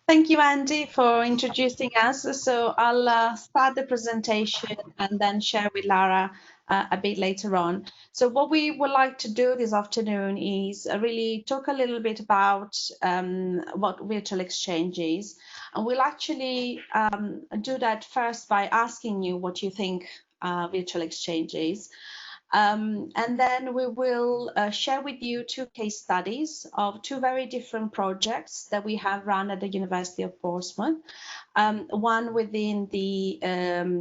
Thank you, Andy, for introducing us. So I'll start the presentation and then share with Lara a bit later on. So what we would like to do this afternoon is really talk a little bit about what virtual exchange is. And we'll actually do that first by asking you what you think virtual exchange is. And then we will share with you two case studies of two very different projects that we have run at the University of Portsmouth. One within the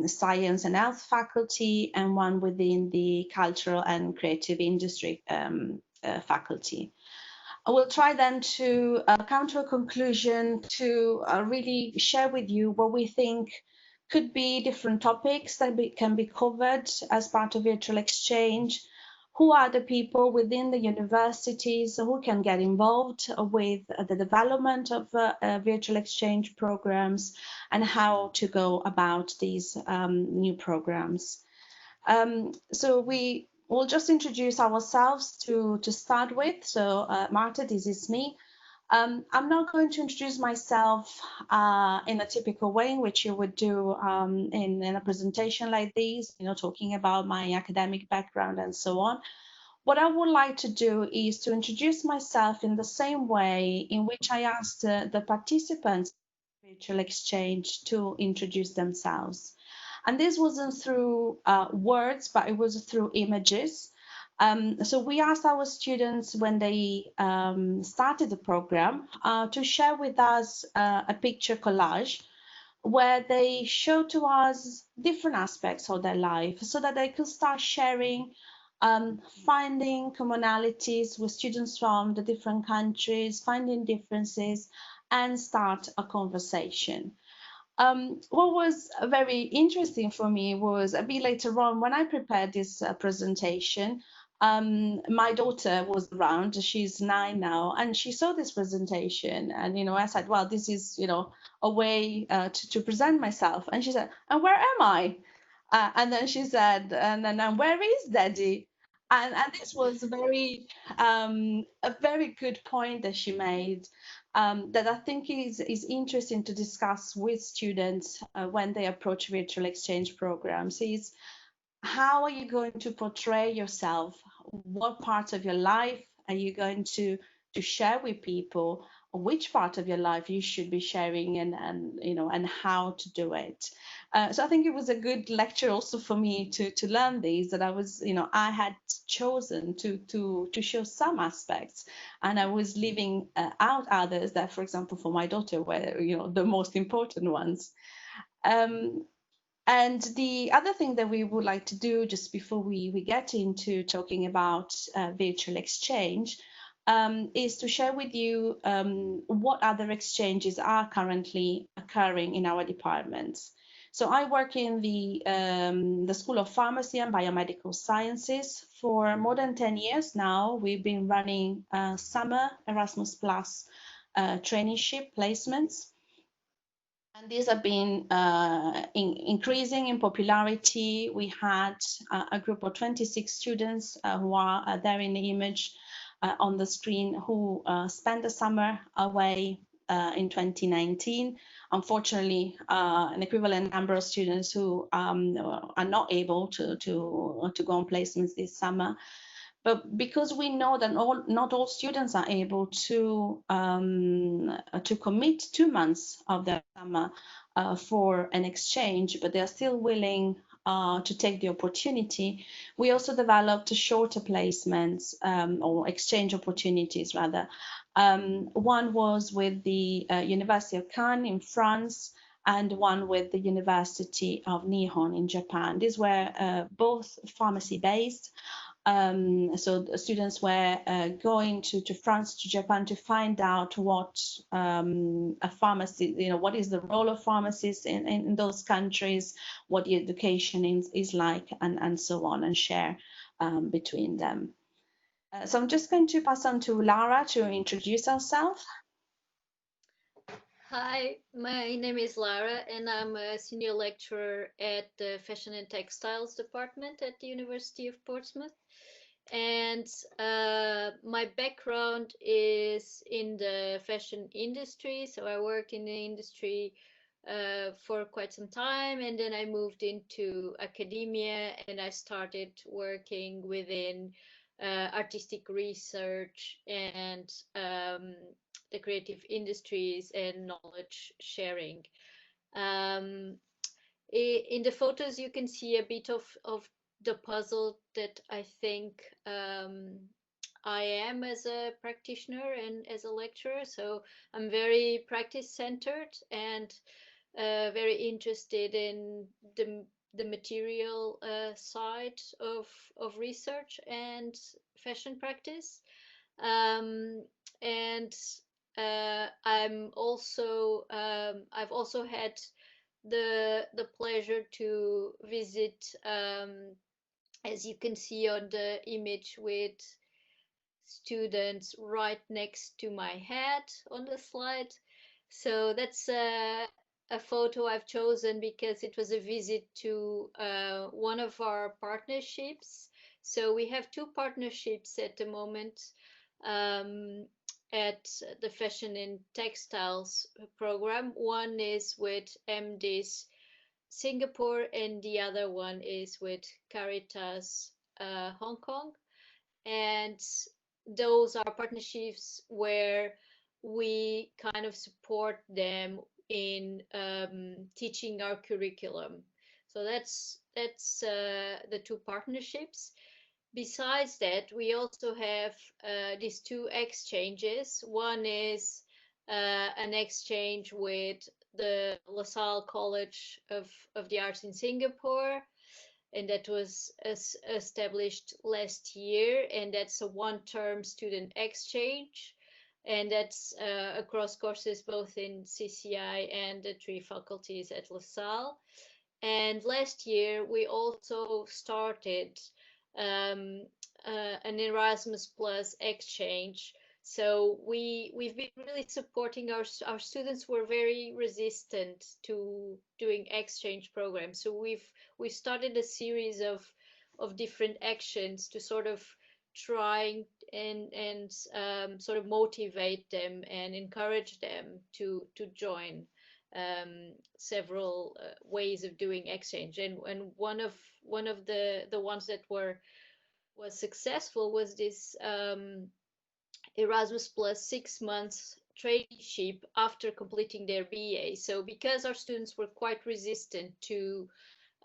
Science and Health faculty and one within the Cultural and Creative Industry faculty. I will try then to come to a conclusion to really share with you what we think could be different topics that can be covered as part of virtual exchange. Who are the people within the universities who can get involved with the development of virtual exchange programs and how to go about these new programs. So we will just introduce ourselves to start with. So Marta, this is me. I'm not going to introduce myself in a typical way in which you would do in a presentation like this, talking about my academic background and so on. What I would like to do is to introduce myself in the same way in which I asked the participants in virtual exchange to introduce themselves. And this wasn't through words, but it was through images. So we asked our students when they started the program to share with us a picture collage where they show to us different aspects of their life so that they could start sharing, finding commonalities with students from the different countries, finding differences, and start a conversation. What was very interesting for me was a bit later on when I prepared this presentation. My daughter was around, she's 9 now, and she saw this presentation. And, I said, well, this is, a way to present myself. And she said, and where am I? And then she said, and then where is Daddy? And this was a very good point that she made, that I think is interesting to discuss with students when they approach virtual exchange programs. Is how are you going to portray yourself? What part of your life are you going to share with people? Which part of your life you should be sharing, and how to do it. So I think it was a good lecture also for me to learn these, that I had chosen to show some aspects, and I was leaving out others that, for example, for my daughter were the most important ones. Um, and the other thing that we would like to do just before we get into talking about virtual exchange is to share with you what other exchanges are currently occurring in our departments. So I work in the School of Pharmacy and Biomedical Sciences for more than 10 years now. We've been running summer Erasmus Plus traineeship placements. And these have been increasing in popularity. We had a group of 26 students who are there in the image on the screen who spent the summer away in 2019. Unfortunately, an equivalent number of students who are not able to go on placements this summer. But because we know that not all students are able to commit 2 months of their summer for an exchange, but they are still willing to take the opportunity, we also developed shorter placements or exchange opportunities rather. One was with the University of Cannes in France, and one with the University of Nihon in Japan. These were both pharmacy based. So the students were going to France, to Japan to find out what a pharmacy, what is the role of pharmacists in those countries, what the education is like, and so on, and share between them. So I'm just going to pass on to Lara to introduce herself. Hi, my name is Lara, and I'm a senior lecturer at the Fashion and Textiles department at the University of Portsmouth. And my background is in the fashion industry. So I worked in the industry for quite some time, and then I moved into academia and I started working within artistic research and the creative industries and knowledge sharing. Um, in the photos, you can see a bit of the puzzle that I think I am as a practitioner and as a lecturer. So I'm very practice centered and very interested in the material side of research and fashion practice. And I've also had the pleasure to visit, as you can see on the image, with students right next to my head on the slide. So that's a photo I've chosen because it was a visit to one of our partnerships. So we have two partnerships at the moment, um, at the Fashion and Textiles program. One is with MDis Singapore, and the other one is with Caritas Hong Kong. And those are partnerships where we kind of support them in teaching our curriculum. So that's the two partnerships. Besides that, we also have these two exchanges. One is an exchange with the LaSalle College of the Arts in Singapore, and that was established last year, and that's a one-term student exchange, and that's across courses both in CCI and the three faculties at LaSalle. And last year we also started um, an Erasmus Plus exchange. So we've been really supporting our students were very resistant to doing exchange programs. So we started a series of different actions to sort of try and sort of motivate them and encourage them to join several ways of doing exchange. And one of the ones that was successful was this Erasmus Plus 6 months traineeship after completing their BA. So because our students were quite resistant to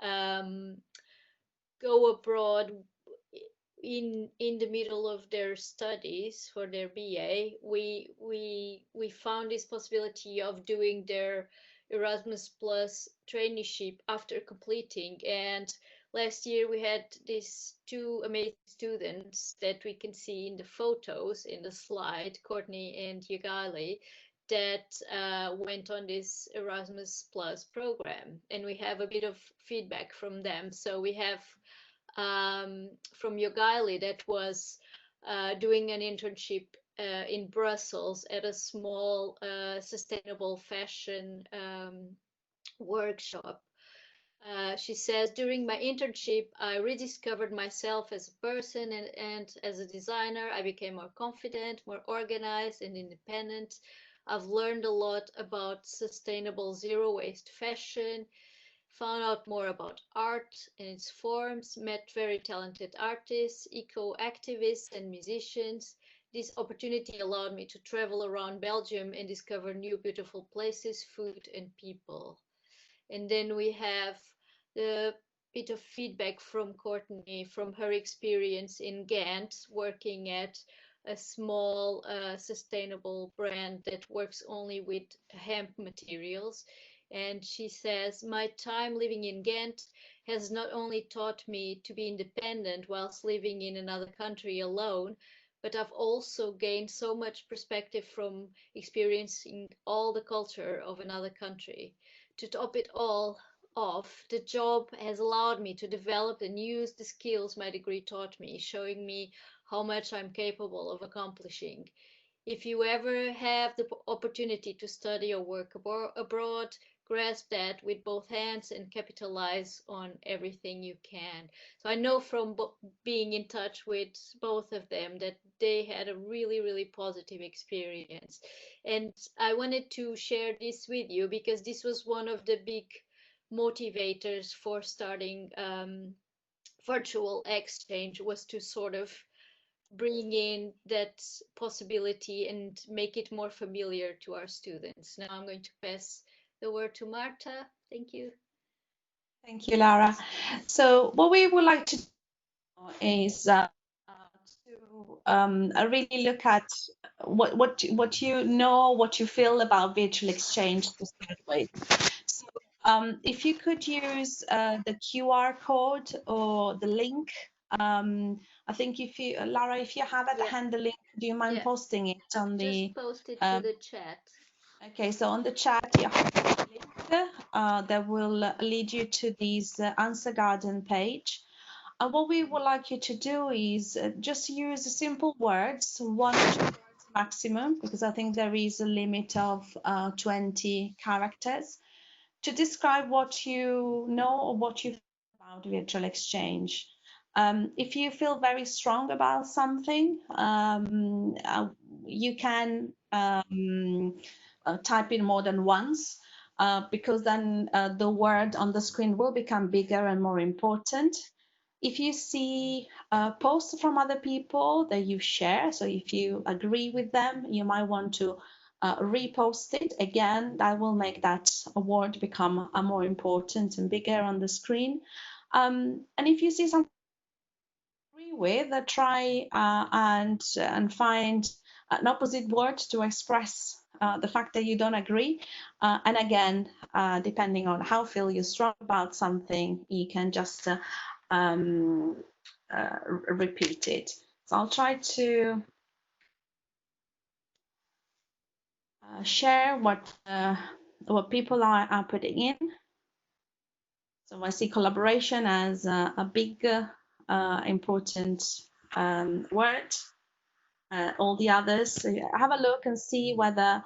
um, go abroad in the middle of their studies for their BA, we found this possibility of doing their Erasmus Plus traineeship after completing. And last year we had these two amazing students that we can see in the photos in the slide, Courtney and Yugali, that went on this Erasmus Plus program, and we have a bit of feedback from them. So we have from Yogaili that was doing an internship in Brussels at a small sustainable fashion workshop. She says, during my internship, I rediscovered myself as a person and as a designer. I became more confident, more organized, and independent. I've learned a lot about sustainable zero waste fashion, found out more about art and its forms, met very talented artists, eco-activists, and musicians. This opportunity allowed me to travel around Belgium and discover new beautiful places, food, and people. And then we have the bit of feedback from Courtney from her experience in Ghent, working at a small sustainable brand that works only with hemp materials. And she says, my time living in Ghent has not only taught me to be independent whilst living in another country alone, but I've also gained so much perspective from experiencing all the culture of another country. To top it all off, the job has allowed me to develop and use the skills my degree taught me, showing me how much I'm capable of accomplishing. If you ever have the opportunity to study or work abroad, grasp that with both hands and capitalize on everything you can. So I know from being in touch with both of them that they had a really, really positive experience. And I wanted to share this with you because this was one of the big motivators for starting virtual exchange, was to sort of bring in that possibility and make it more familiar to our students. Now I'm going to pass the word to Marta. Thank you. Thank you, Lara. So what we would like to do is to really look at what you know, what you feel about virtual exchange to start with. So if you could use the QR code or the link, I think if you, Lara, if you have at hand the link, do you mind posting it on the? Just post it to the chat. Okay, so on the chat you have a link that will lead you to this answer garden page. And what we would like you to do is just use simple words, 1 or 2 words maximum, because I think there is a limit of 20 characters, to describe what you know or what you feel about virtual exchange. If you feel very strong about something, you can type in more than once, because then the word on the screen will become bigger and more important. If you see posts from other people that you share, so if you agree with them, you might want to repost it. Again, that will make that word become more important and bigger on the screen. And if you see something you agree with, try and find an opposite word to express the fact that you don't agree. And again, depending on how feel you strong about something, you can just repeat it. So I'll try to share what people are putting in. So I see collaboration as a big important word. All the others, so have a look and see whether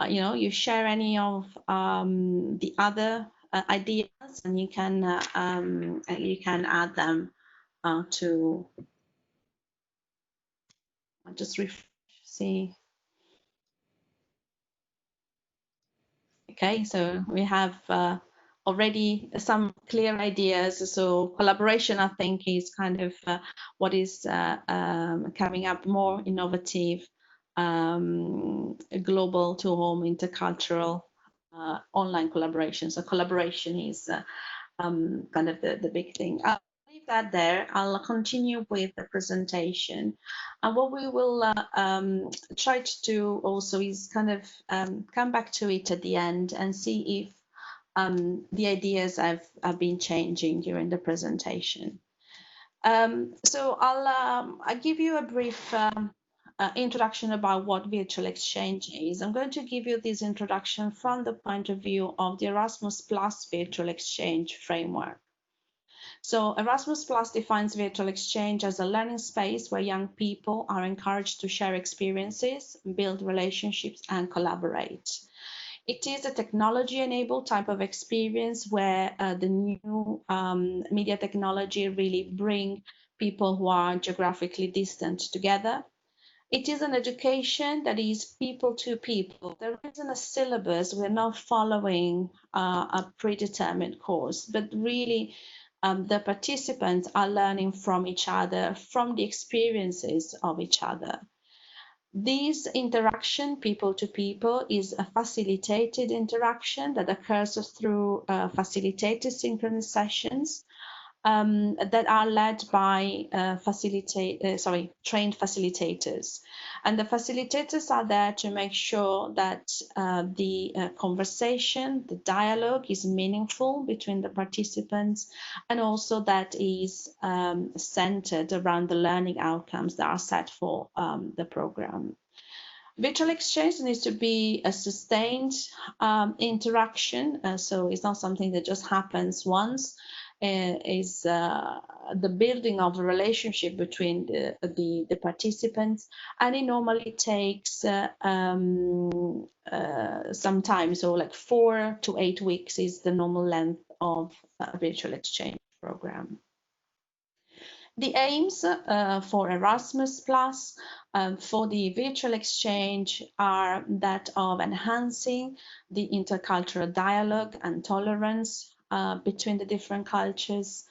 you share any of the other ideas, and you can add them to just refresh, see. Okay, so we have already some clear ideas. So collaboration, I think, is kind of what is coming up, more innovative, global to home, intercultural, online collaboration. So collaboration is kind of the big thing. I'll leave that there. I'll continue with the presentation. And what we will try to do also is kind of come back to it at the end and see if the ideas have been changing during the presentation. So I'll give you a brief introduction about what virtual exchange is. I'm going to give you this introduction from the point of view of the Erasmus Plus virtual exchange framework. So Erasmus Plus defines virtual exchange as a learning space where young people are encouraged to share experiences, build relationships, and collaborate. It is a technology-enabled type of experience where the new media technology really bring people who are geographically distant together. It is an education that is people to people. There isn't a syllabus. We're not following a predetermined course, but really the participants are learning from each other, from the experiences of each other. This interaction, people to people, is a facilitated interaction that occurs through facilitated synchronous sessions that are led by trained facilitators. And the facilitators are there to make sure that the conversation, the dialogue is meaningful between the participants, and also that is centered around the learning outcomes that are set for the program. Virtual exchange needs to be a sustained interaction, so it's not something that just happens once. is the building of a relationship between the participants, and it normally takes some time. So like 4 to 8 weeks is the normal length of a virtual exchange program. The aims for Erasmus Plus for the virtual exchange are that of enhancing the intercultural dialogue and tolerance between the different cultures.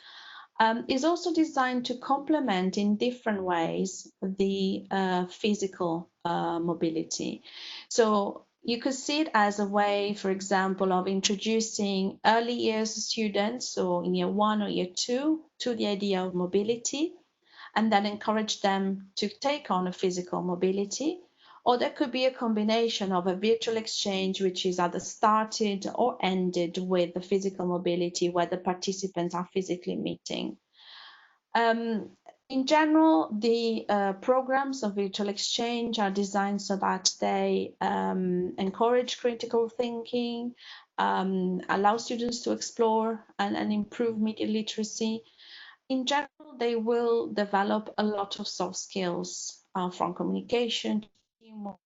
Is also designed to complement in different ways the physical mobility. So you could see it as a way, for example, of introducing early years students, so in year 1 or year 2, to the idea of mobility, and then encourage them to take on a physical mobility. Or there could be a combination of a virtual exchange, which is either started or ended with the physical mobility, where the participants are physically meeting. In general, the programs of virtual exchange are designed so that they encourage critical thinking, allow students to explore and improve media literacy. In general, they will develop a lot of soft skills from communication to teamwork.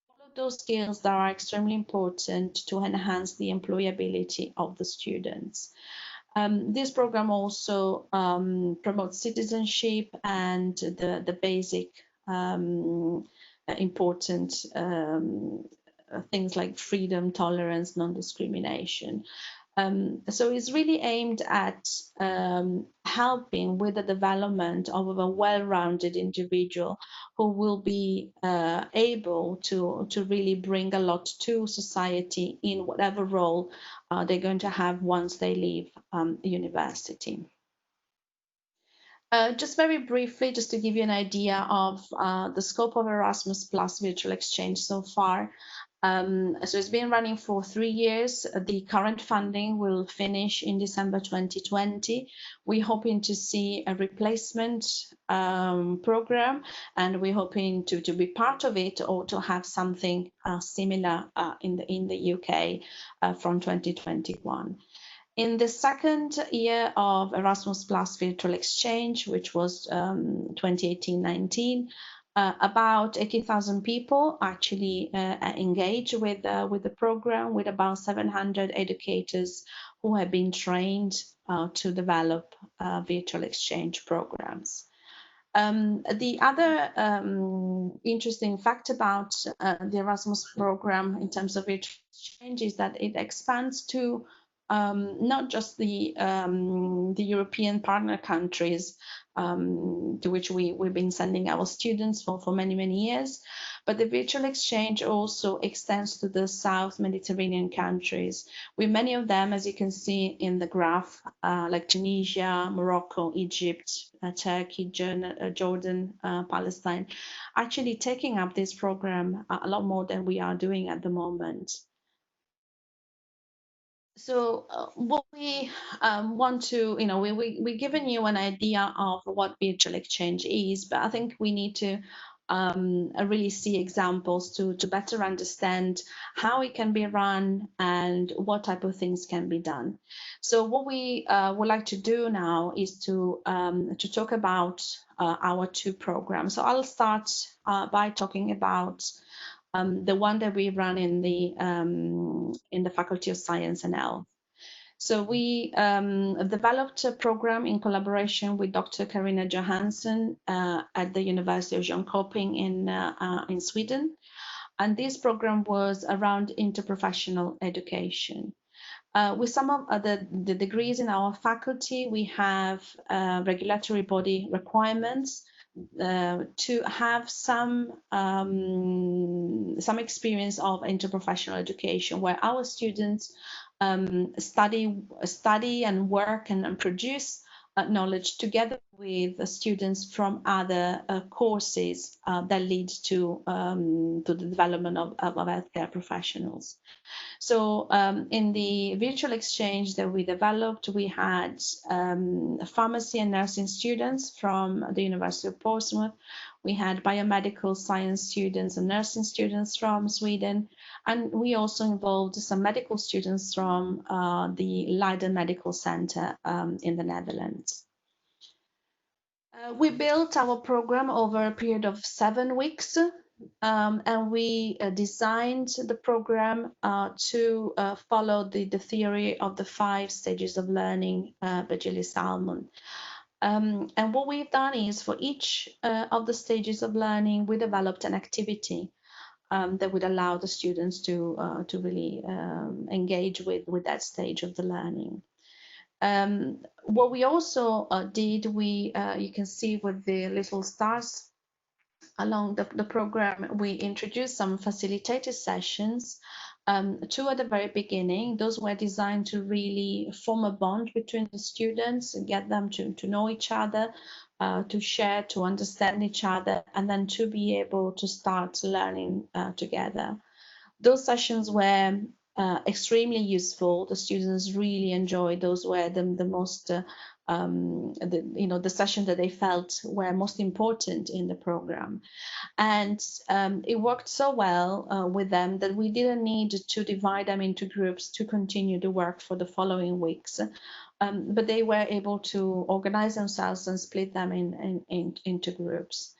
All of those skills that are extremely important to enhance the employability of the students. This program also promotes citizenship and the basic important things like freedom, tolerance, non-discrimination. So it's really aimed at helping with the development of a well-rounded individual who will be able to really bring a lot to society in whatever role they're going to have once they leave university. Just very briefly, just to give you an idea of the scope of Erasmus Plus Virtual Exchange so far. So it's been running for 3 years. The current funding will finish in December 2020. We're hoping to see a replacement program, and we're hoping to be part of it or to have something similar in the UK from 2021. In the second year of Erasmus Plus Virtual Exchange, which was 2018-19, about 80,000 people actually engaged with the program, with about 700 educators who have been trained to develop virtual exchange programs. The other interesting fact about the Erasmus program in terms of virtual exchange is that it expands to not just the European partner countries to which we've been sending our students for many years, but the virtual exchange also extends to the South Mediterranean countries, with many of them, as you can see in the graph, like Tunisia, Morocco, Egypt, Turkey, Jordan, Palestine, actually taking up this program a lot more than we are doing at the moment. So what we want to, we're giving you an idea of what virtual exchange is, but I think we need to really see examples to better understand how it can be run and what type of things can be done. So what we would like to do now is to talk about our 2 programs. So I'll start by talking about the one that we run in the Faculty of Science and Health. So we developed a program in collaboration with Dr. Carina Johansson at the University of Jönköping in Sweden. And this program was around interprofessional education. With some of the degrees in our faculty, we have regulatory body requirements to have some experience of interprofessional education, where our students study and work and produce knowledge together with the students from other courses that lead to the development of healthcare professionals. So in the virtual exchange that we developed, we had pharmacy and nursing students from the University of Portsmouth. We had biomedical science students and nursing students from Sweden, and we also involved some medical students from the Leiden Medical Center in the Netherlands. We built our program over a period of 7 weeks, and we designed the program to follow the theory of the 5 stages of learning by Gilles Salmon. And what we've done is for each of the stages of learning, we developed an activity that would allow the students to really engage with that stage of the learning. What we also did, you can see with the little stars along the program, we introduced some facilitated sessions. 2 at the very beginning. Those were designed to really form a bond between the students and get them to know each other, to share, to understand each other, and then to be able to start learning together. Those sessions were extremely useful. The students really enjoyed. Those were the most, the session that they felt were most important in the program. And it worked so well with them that we didn't need to divide them into groups to continue the work for the following weeks. But they were able to organize themselves and split them into groups.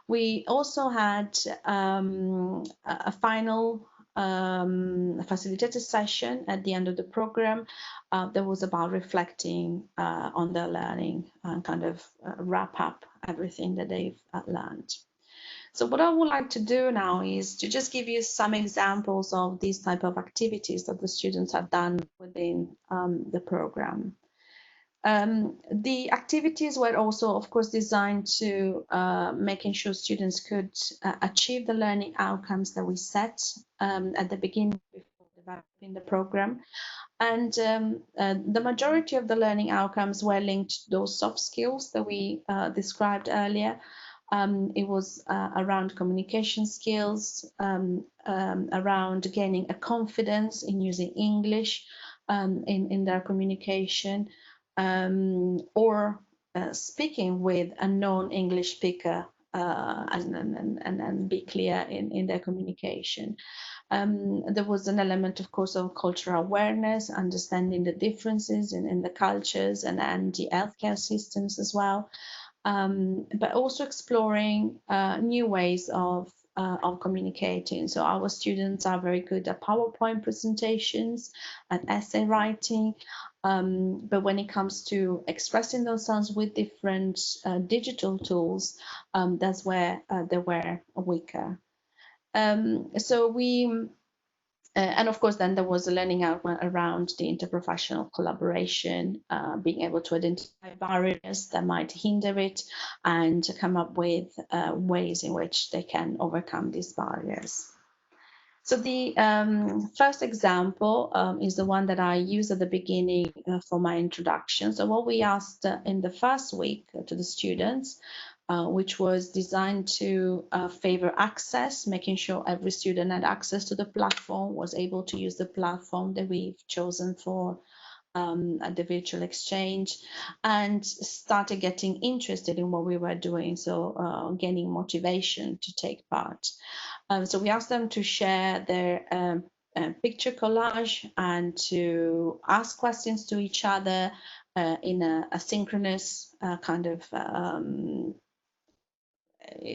We also had a final facilitated session at the end of the program that was about reflecting on their learning and kind of wrap up everything that they've learned. So what I would like to do now is to just give you some examples of these type of activities that the students have done within the program. The activities were also, of course, designed to making sure students could achieve the learning outcomes that we set at the beginning before developing the program. And the majority of the learning outcomes were linked to those soft skills that we described earlier. It was around communication skills, around gaining a confidence in using English in their communication, or speaking with a non-English speaker and be clear in their communication. There was an element, of course, of cultural awareness, understanding the differences in the cultures and the healthcare systems as well, but also exploring new ways of communicating. So our students are very good at PowerPoint presentations and essay writing, but when it comes to expressing themselves with different digital tools, that's where they were weaker. So we and of course, then there was a learning outcome around the interprofessional collaboration, being able to identify barriers that might hinder it and to come up with ways in which they can overcome these barriers. So the first example is the one that I used at the beginning for my introduction. So what we asked in the first week to the students, which was designed to favor access, making sure every student had access to the platform, was able to use the platform that we've chosen for the virtual exchange, and started getting interested in what we were doing, so gaining motivation to take part. So we asked them to share their picture collage and to ask questions to each other in a synchronous kind of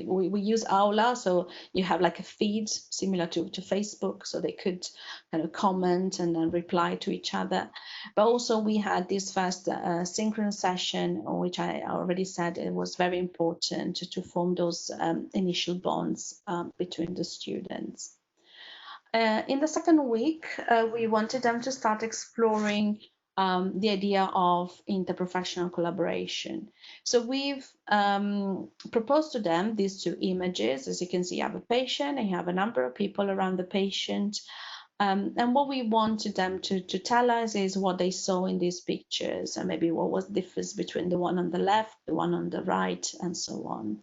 we use Aula, so you have like a feed similar to Facebook, so they could kind of comment and then reply to each other. But also we had this first synchronous session, which I already said it was very important to form those initial bonds between the students. In the second week, we wanted them to start exploring the idea of interprofessional collaboration. So we've proposed to them these 2 images. As you can see, you have a patient and you have a number of people around the patient. And what we wanted them to tell us is what they saw in these pictures, and maybe what was the difference between the one on the left, the one on the right, and so on.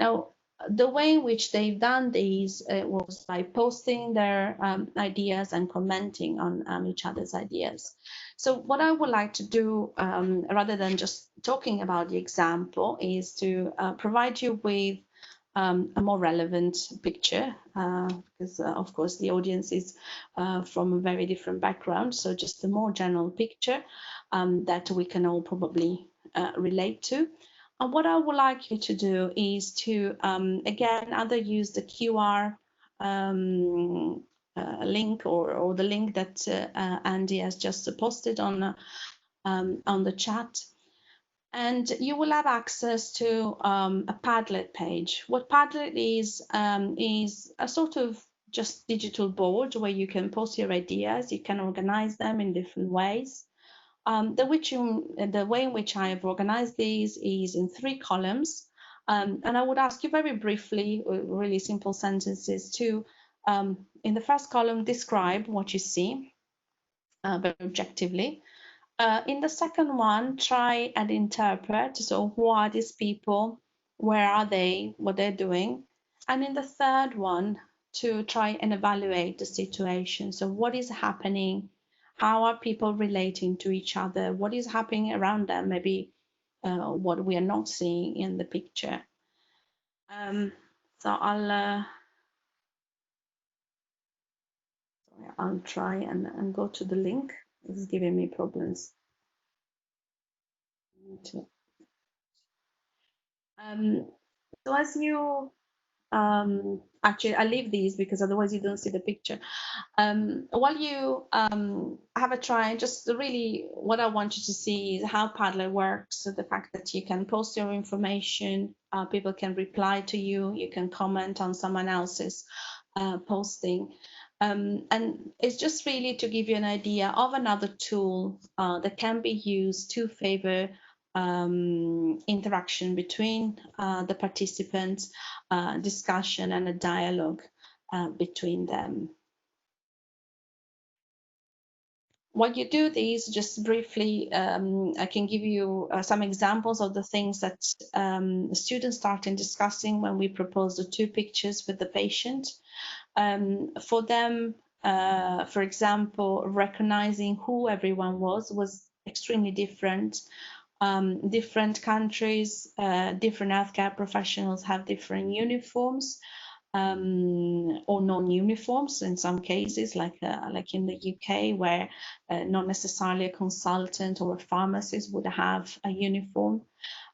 Now, the way in which they've done these was by posting their ideas and commenting on each other's ideas. So what I would like to do, rather than just talking about the example, is to provide you with a more relevant picture, because of course the audience is from a very different background. So just a more general picture that we can all probably relate to. And what I would like you to do is to, again, either use the QR link or the link that Andy has just posted on the chat. And you will have access to a Padlet page. What Padlet is a sort of just digital board where you can post your ideas, you can organize them in different ways. The way in which I have organized these is in 3 columns. And I would ask you very briefly, really simple sentences to, in the first column, describe what you see very objectively. In the second one, try and interpret. So who are these people? Where are they? What they're doing? And in the third one, to try and evaluate the situation. So what is happening? How are people relating to each other? What is happening around them? Maybe what we are not seeing in the picture. So I'll try and go to the link. It's giving me problems. So as you actually, I leave these because otherwise you don't see the picture. While you have a try, just really what I want you to see is how Padlet works. So the fact that you can post your information, people can reply to you, you can comment on someone else's posting. And it's just really to give you an idea of another tool that can be used to favor interaction between the participants, discussion and a dialogue between them. While you do these, just briefly, I can give you some examples of the things that students started discussing when we proposed the 2 pictures with the patient. For them, for example, recognizing who everyone was extremely different. Different countries, different healthcare professionals have different uniforms or non-uniforms in some cases, like in the UK, where not necessarily a consultant or a pharmacist would have a uniform.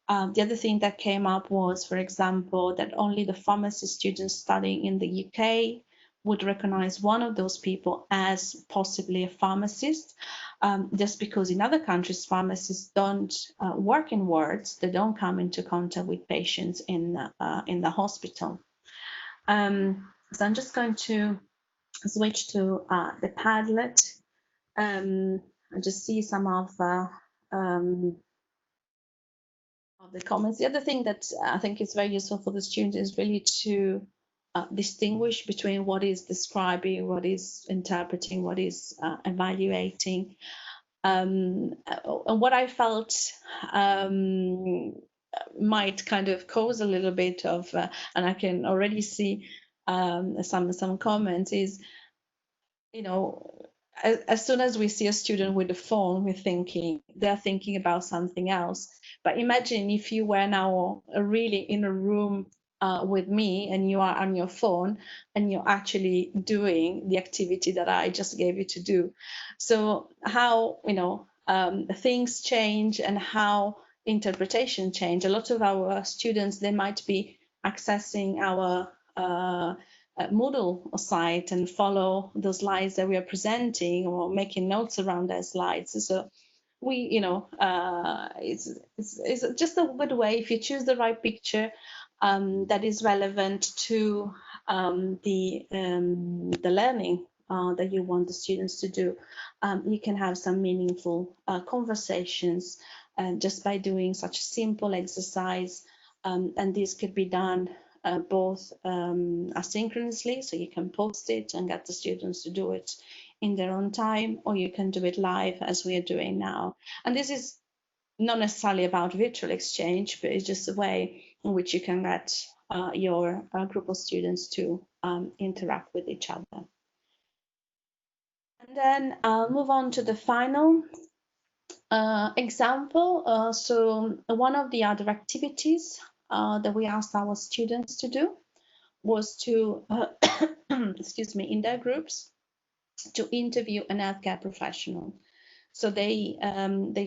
The other thing that came up was, for example, that only the pharmacy students studying in the UK would recognize one of those people as possibly a pharmacist, just because in other countries, pharmacists don't work in wards, they don't come into contact with patients in the hospital. So I'm just going to switch to the Padlet and just see some of the comments. The other thing that I think is very useful for the students is really to distinguish between what is describing, what is interpreting, what is evaluating. And what I felt might kind of cause a little bit of, and I can already see some comments, is, you know, as soon as we see a student with a phone, they're thinking about something else. But imagine if you were now really in a room with me and you are on your phone and you're actually doing the activity that I just gave you to do. So how, things change and how interpretation change. A lot of our students, they might be accessing our Moodle site and follow the slides that we are presenting or making notes around their slides. So we, it's just a good way, if you choose the right picture that is relevant to the learning that you want the students to do, you can have some meaningful conversations just by doing such a simple exercise. And this could be done both asynchronously, so you can post it and get the students to do it in their own time, or you can do it live as we are doing now. And this is not necessarily about virtual exchange, but it's just a way in which you can get your group of students to interact with each other. And then I'll move on to the final example. So one of the other activities that we asked our students to do was to, excuse me, in their groups, to interview an healthcare professional. So they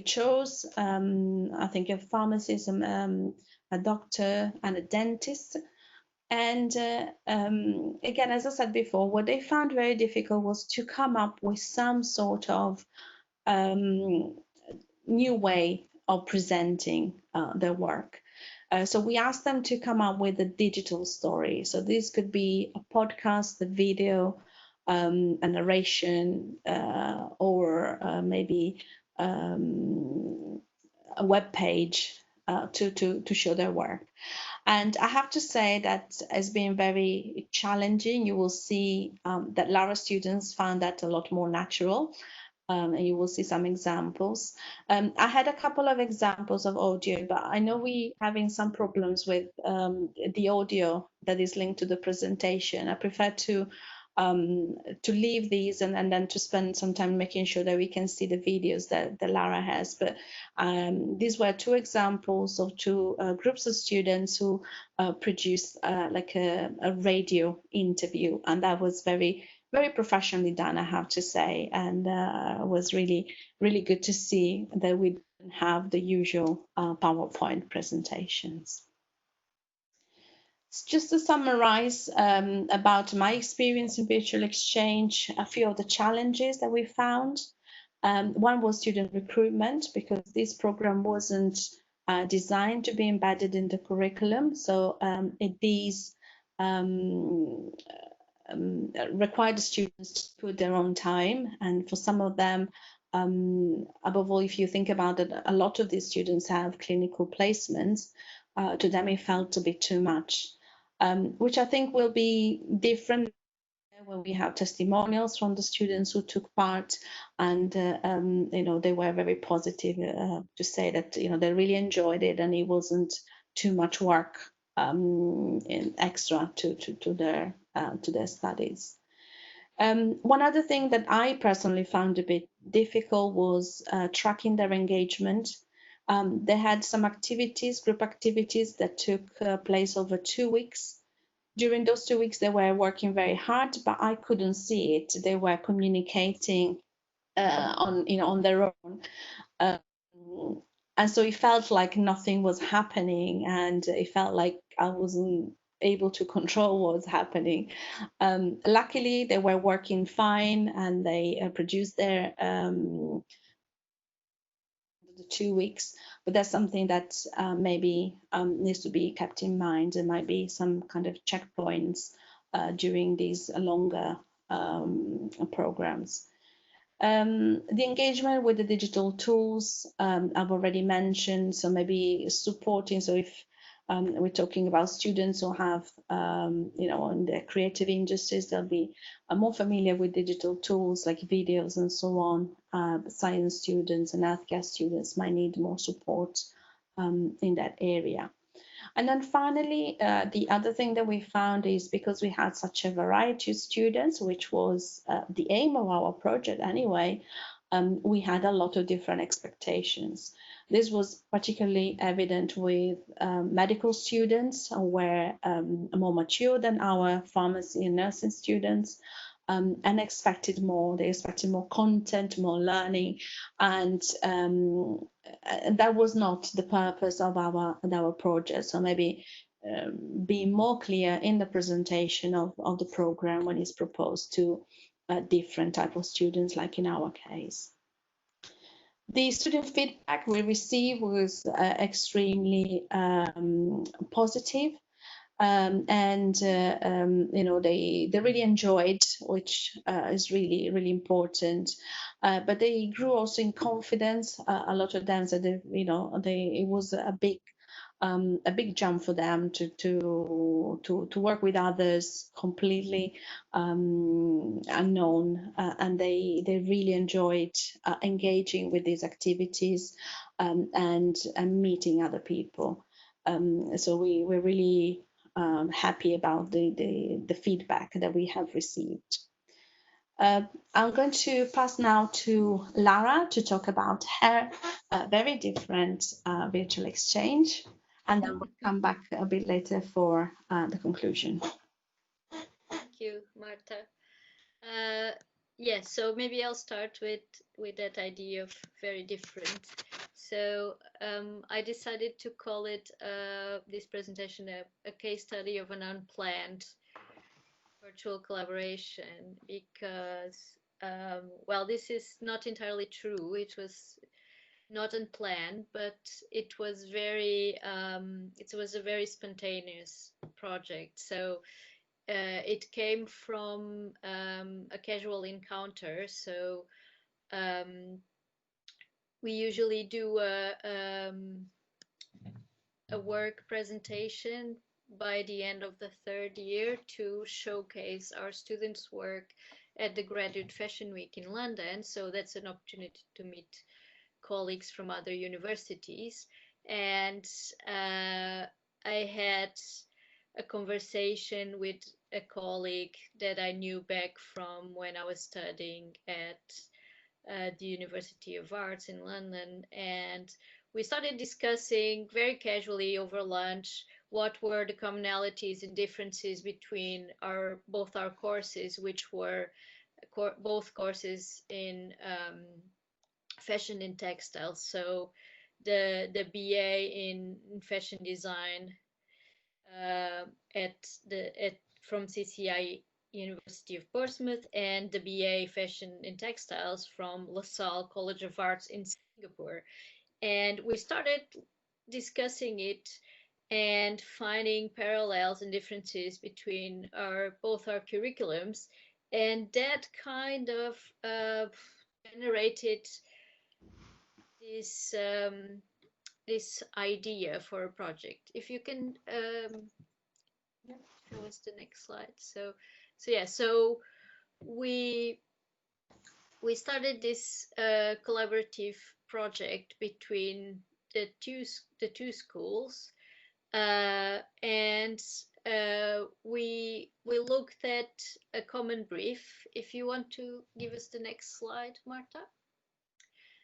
chose, I think, a pharmacist, a doctor, and a dentist. And again, as I said before, what they found very difficult was to come up with some sort of new way of presenting their work. So we asked them to come up with a digital story. So this could be a podcast, a video, a narration, or maybe a web page to show their work. And I have to say that has been very challenging. You will see that Lara students found that a lot more natural. And you will see some examples. I had a couple of examples of audio, but I know we having some problems with the audio that is linked to the presentation. I prefer to leave these and then to spend some time making sure that we can see the videos that Lara has. But these were two examples of two groups of students who produced like a radio interview, and that was very professionally done, I have to say, and was really good to see that we didn't have the usual PowerPoint presentations. Just to summarize about my experience in virtual exchange, a few of the challenges that we found. One was student recruitment, because this program wasn't designed to be embedded in the curriculum. So it is required the students to put their own time, and for some of them, above all, if you think about it, a lot of these students have clinical placements. To them, it felt a bit too much, which I think will be different when we have testimonials from the students who took part, and you know, they were very positive to say that, you know, they really enjoyed it and it wasn't too much work in extra to their studies. One other thing that I personally found a bit difficult was tracking their engagement. They had some activities, group activities, that took place over 2 weeks. During those 2 weeks, they were working very hard, but I couldn't see it. They were communicating on their own, and so it felt like nothing was happening, and it felt like I wasn't able to control what was happening. Luckily, they were working fine, and they produced their the 2 weeks, but that's something that maybe needs to be kept in mind. There might be some kind of checkpoints during these longer programs. The engagement with the digital tools I've already mentioned, so maybe supporting. So if we're talking about students who have, you know, in the creative industries, they'll be more familiar with digital tools like videos and so on. Science students and healthcare students might need more support in that area. And then finally, the other thing that we found is, because we had such a variety of students, which was the aim of our project anyway, we had a lot of different expectations. This was particularly evident with medical students, who were more mature than our pharmacy and nursing students, and expected more. They expected more content, more learning, and that was not the purpose of our project. So maybe be more clear in the presentation of the program when it's proposed to different type of students, like in our case. The student feedback we received was extremely positive. And you know, they really enjoyed, which is really important. But they grew also in confidence. A lot of them said that, you know, it was a big jump for them to work with others completely unknown, and they really enjoyed engaging with these activities and meeting other people. So we're really happy about the feedback that we have received. I'm going to pass now to Lara to talk about her very different virtual exchange. and then we'll come back a bit later for the conclusion. Thank you, Marta. Yes, so maybe I'll start with that idea of very different. So I decided to call it this presentation a case study of an unplanned virtual collaboration because well, this is not entirely true. It was not unplanned, but it was a very spontaneous project. So it came from a casual encounter. So we usually do a work presentation by the end of the third year to showcase our students' work at the Graduate Fashion Week in London. So that's an opportunity to meet colleagues from other universities. And I had a conversation with a colleague that I knew back from when I was studying at the University of Arts in London. And we started discussing very casually over lunch what were the commonalities and differences between both our courses, which were both courses in fashion and textiles. So the BA in fashion design from CCI University of Portsmouth, and the BA fashion and textiles from LaSalle College of Arts in Singapore. And we started discussing it and finding parallels and differences between both our curriculums, and that kind of generated this idea for a project. If you can show us the next slide. So yeah, so we started this collaborative project between the two schools, and we looked at a common brief. If you want to give us the next slide, Marta.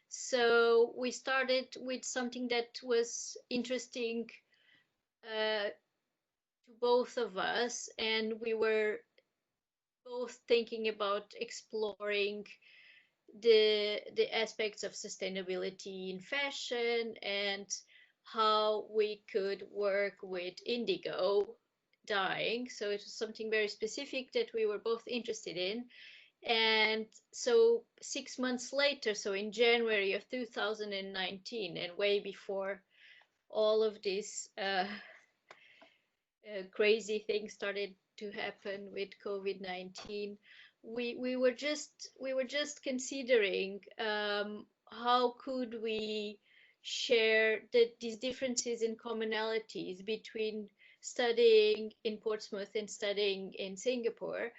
So we started with something that was interesting to both of us, and we were both thinking about exploring the aspects of sustainability in fashion and how we could work with indigo dyeing. So it was something very specific that we were both interested in. And so 6 months later, so in January of 2019, and way before all of these crazy things started to happen with COVID-19, we were just considering how could we share these differences and commonalities between studying in Portsmouth and studying in Singapore,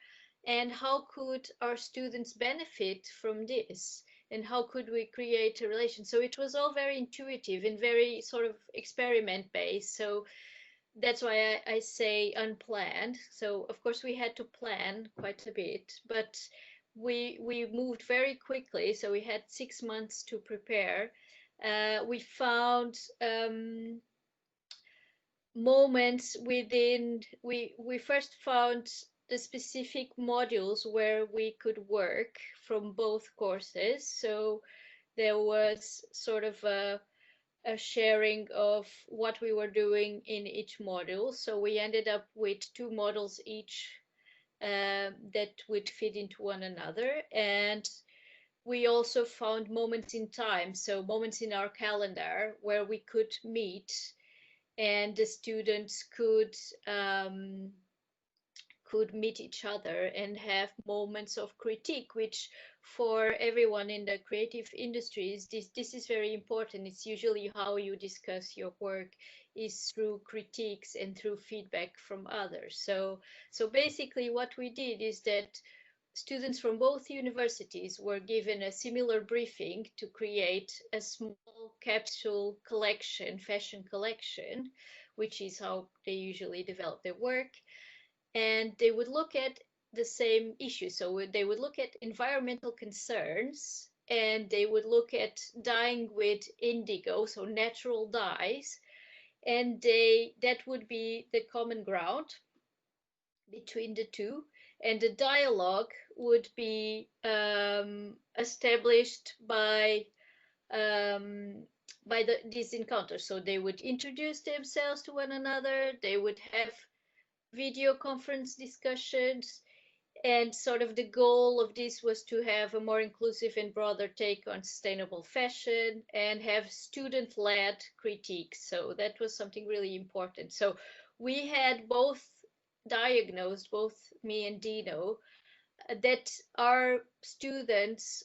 and how could our students benefit from this, and how could we create a relation. So it was all very intuitive and very sort of experiment based. So that's why I say unplanned. So of course we had to plan quite a bit, but we moved very quickly. So we had 6 months to prepare. We found moments within. We first found the specific modules where we could work from both courses. So there was sort of a sharing of what we were doing in each module. So we ended up with 2 models each that would fit into one another. And we also found moments in time, so moments in our calendar where we could meet and the students could meet each other and have moments of critique, which for everyone in the creative industries, this is very important. It's usually how you discuss your work is through critiques and through feedback from others. So basically what we did is that students from both universities were given a similar briefing to create a small capsule collection, fashion collection, which is how they usually develop their work. And they would look at the same issues. So they would look at environmental concerns, and they would look at dyeing with indigo, so natural dyes, and that would be the common ground between the two, and the dialogue would be established um, by these encounters. So they would introduce themselves to one another, they would have video conference discussions, and sort of the goal of this was to have a more inclusive and broader take on sustainable fashion and have student-led critiques. So that was something really important. So we had both diagnosed, both me and Dino, that our students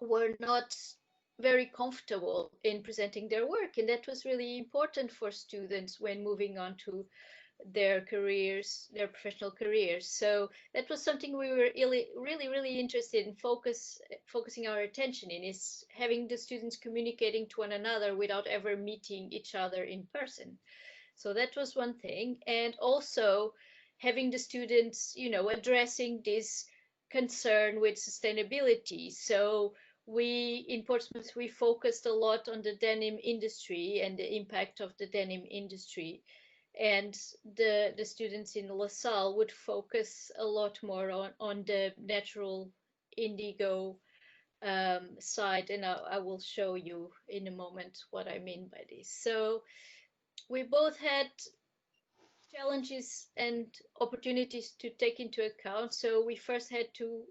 were not very comfortable in presenting their work, and that was really important for students when moving on to their careers, their professional careers. So that was something we were really interested in focusing our attention in, is having the students communicating to one another without ever meeting each other in person. So that was one thing. And also having the students, addressing this concern with sustainability. So we in Portsmouth, we focused a lot on the denim industry and the impact of the denim industry. And the students in LaSalle would focus a lot more on the natural indigo side. And I will show you in a moment what I mean by this. So we both had challenges and opportunities to take into account. So we first had to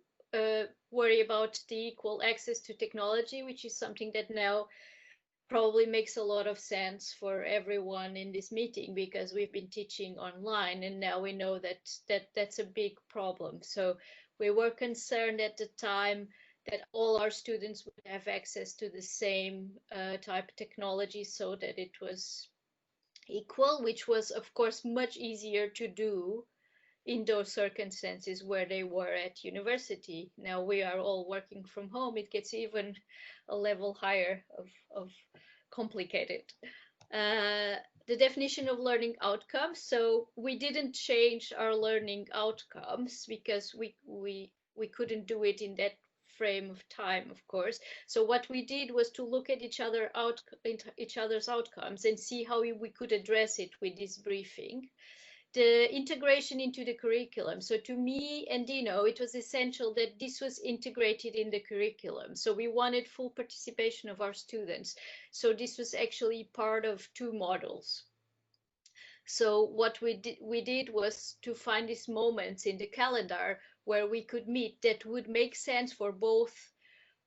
worry about the equal access to technology, which is something that now probably makes a lot of sense for everyone in this meeting, because we've been teaching online and now we know that's a big problem. So we were concerned at the time that all our students would have access to the same type of technology, so that it was equal, which was of course much easier to do in those circumstances where they were at university. Now we are all working from home. It gets even a level higher of complicated. Uh, the definition of learning outcomes. So we didn't change our learning outcomes because we couldn't do it in that frame of time, of course. So what we did was to look at each other's outcomes and see how we could address it with this briefing. The integration into the curriculum. So to me and Dino, it was essential that this was integrated in the curriculum. So we wanted full participation of our students. So this was actually part of two modules. So what we did was to find these moments in the calendar where we could meet that would make sense for both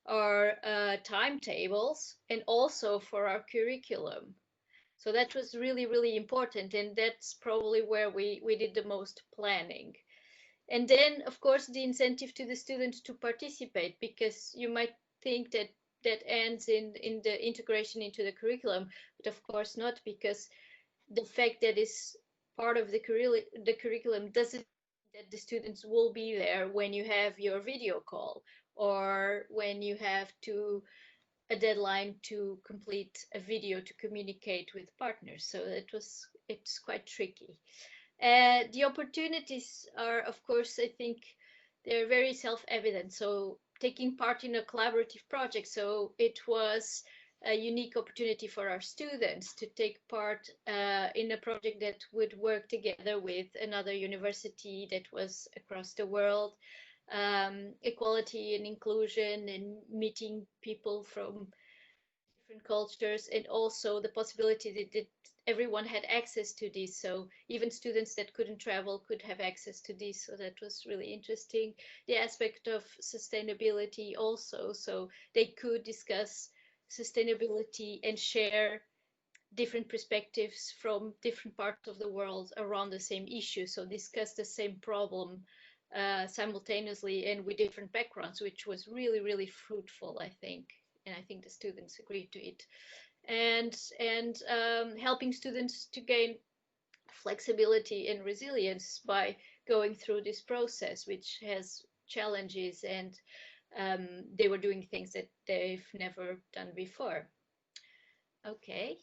our timetables and also for our curriculum. So that was really important, and that's probably where we did the most planning. And then, of course, the incentive to the students to participate, because you might think that that ends in the integration into the curriculum, but of course not, because the fact that it's part of the curriculum doesn't mean that the students will be there when you have your video call or when you have to a deadline to complete a video to communicate with partners. So it's quite tricky. The opportunities are, of course, I think they're very self-evident. So taking part in a collaborative project, so it was a unique opportunity for our students to take part in a project that would work together with another university that was across the world. Equality and inclusion and meeting people from different cultures, and also the possibility that everyone had access to this. So even students that couldn't travel could have access to this. So that was really interesting. The aspect of sustainability also. So they could discuss sustainability and share different perspectives from different parts of the world around the same issue. So discuss the same problem simultaneously and with different backgrounds, which was really fruitful, I think. And I think the students agreed to it. And helping students to gain flexibility and resilience by going through this process, which has challenges, and they were doing things that they've never done before. Okay.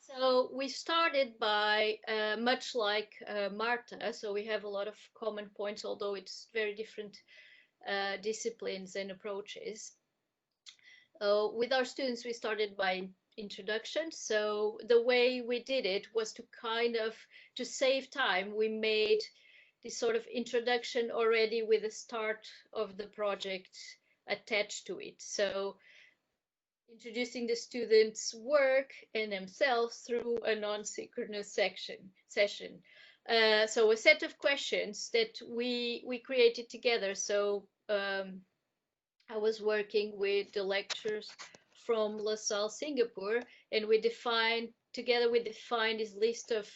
So we started by much like Marta, so we have a lot of common points, although it's very different disciplines and approaches. With our students, we started by introduction. So the way we did it was to to save time, we made this sort of introduction already with the start of the project attached to it. So introducing the students' work and themselves through a non-synchronous session. So a set of questions that we created together. So I was working with the lecturers from LaSalle, Singapore, and we defined this list of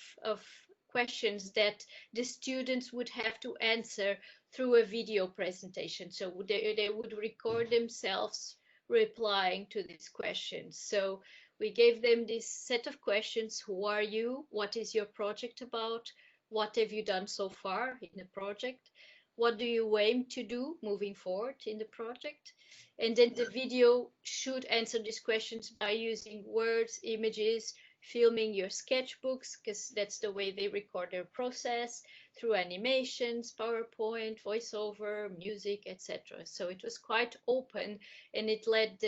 questions that the students would have to answer through a video presentation. So they would record themselves replying to these questions. So we gave them this set of questions. Who are you? What is your project about? What have you done so far in the project? What do you aim to do moving forward in the project? And then the video should answer these questions by using words, images, filming your sketchbooks, because that's the way they record their process, through animations, PowerPoint, voiceover, music, etc. So it was quite open, and it let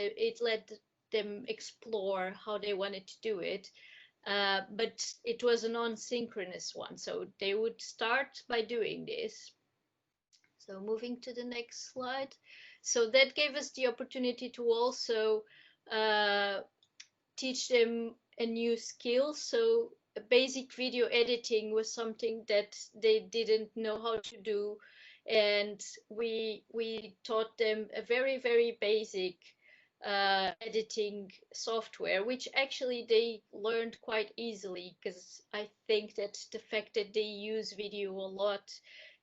them explore how they wanted to do it. But it was a non-synchronous one, so they would start by doing this. So moving to the next slide. So that gave us the opportunity to also teach them a new skill. So basic video editing was something that they didn't know how to do, and we taught them a very basic editing software, which actually they learned quite easily, because I think that the fact that they use video a lot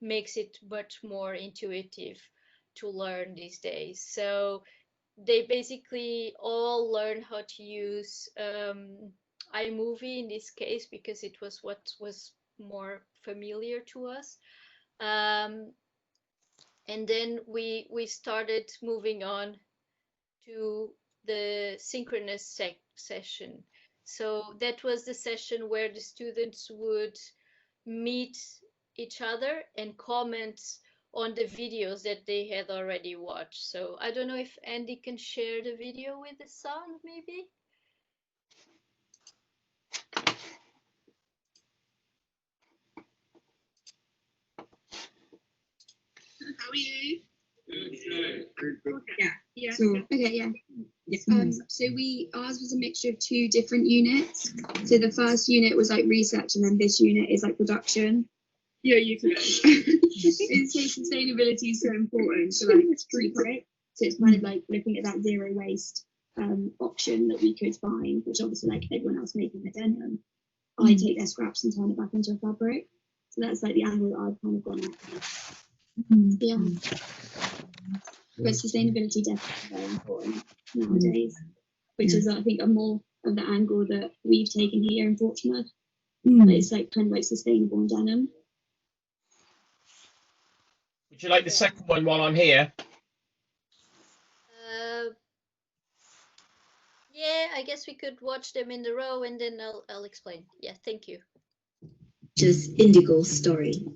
makes it much more intuitive to learn these days. So they basically all learn how to use iMovie in this case, because it was what was more familiar to us. And then we started moving on to the synchronous session. So that was the session where the students would meet each other and comment on the videos that they had already watched. So I don't know if Andy can share the video with the sound, maybe? How are you? Yeah. So, Okay, yeah. yes. So ours was a mixture of two different units. So the first unit was like research, and then this unit is like production. Yeah, you can go. It's so sustainability is so important to like treat it. So it's kind of like looking at that zero waste option that we could find, which obviously like everyone else making the denim, I take their scraps and turn it back into a fabric. So that's like the angle that I've kind of gone at. Yeah. But sustainability definitely very important nowadays, which is I think a more of the angle that we've taken here in Portsmouth. It's like kind of like sustainable in denim. Would you like the second one while I'm here? Yeah, I guess we could watch them in the row, and then I'll explain. Yeah, thank you. Just INDIGO's story.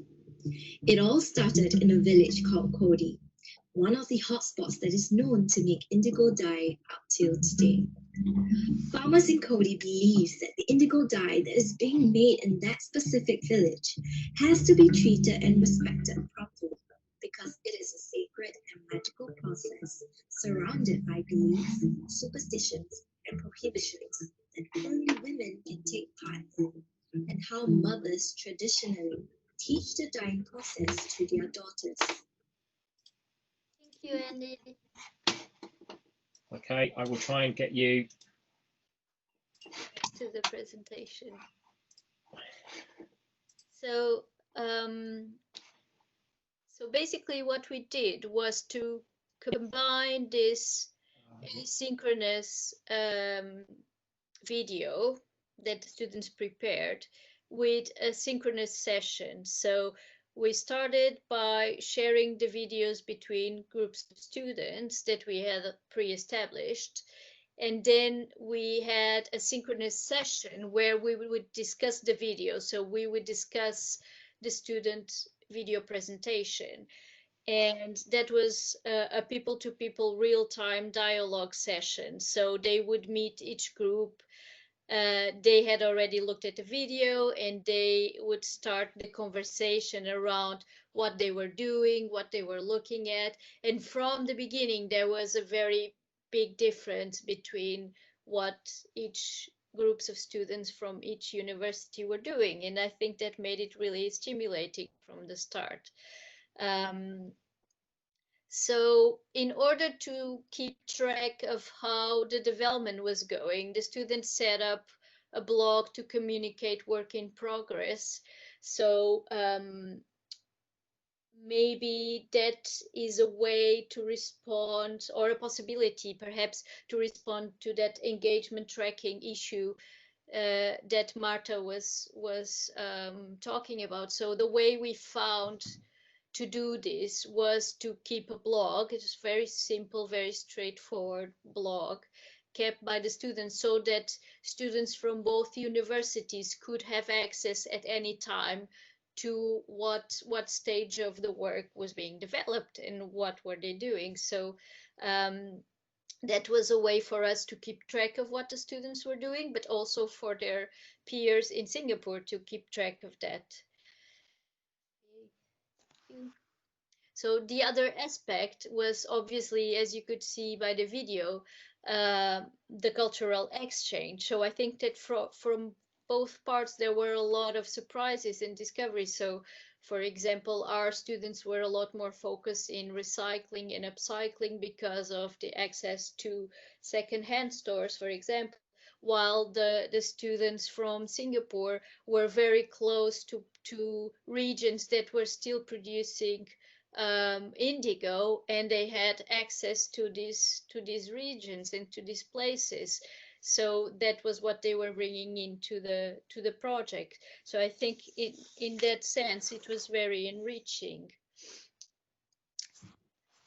It all started in a village called Kodi, one of the hotspots that is known to make indigo dye up till today. Farmers in Kodi believes that the indigo dye that is being made in that specific village has to be treated and respected properly, because it is a sacred and magical process surrounded by beliefs, superstitions, and prohibitions that only women can take part in, and how mothers traditionally teach the dyeing process to their daughters. Thank you, Andy. Okay, I will try and get you Back to the presentation. So, so basically what we did was to combine this asynchronous video that the students prepared with a synchronous session. So we started by sharing the videos between groups of students that we had pre-established. And then we had a synchronous session where we would discuss the video. So we would discuss the student video presentation. and that was a people-to-people real-time dialogue session. So they would meet each group. They had already looked at the video, and they would start the conversation around what they were doing, what they were looking at. And from the beginning, there was a very big difference between what each groups of students from each university were doing. And I think that made it really stimulating from the start. So in order to keep track of how the development was going, the students set up a blog to communicate work in progress. So maybe that is a way to respond, or a possibility perhaps, to respond to that engagement tracking issue that Marta was talking about. So the way we found to do this was to keep a blog. It's very simple, very straightforward blog kept by the students, so that students from both universities could have access at any time to what stage of the work was being developed and what were they doing. So that was a way for us to keep track of what the students were doing, but also for their peers in Singapore to keep track of that. So the other aspect was obviously, as you could see by the video, the cultural exchange. So I think that from both parts there were a lot of surprises and discoveries. So, for example, our students were a lot more focused in recycling and upcycling because of the access to second-hand stores, for example, while the students from Singapore were very close to regions that were still producing indigo, and they had access to these regions and to these places. So that was what they were bringing into the project. So I think in that sense it was very enriching.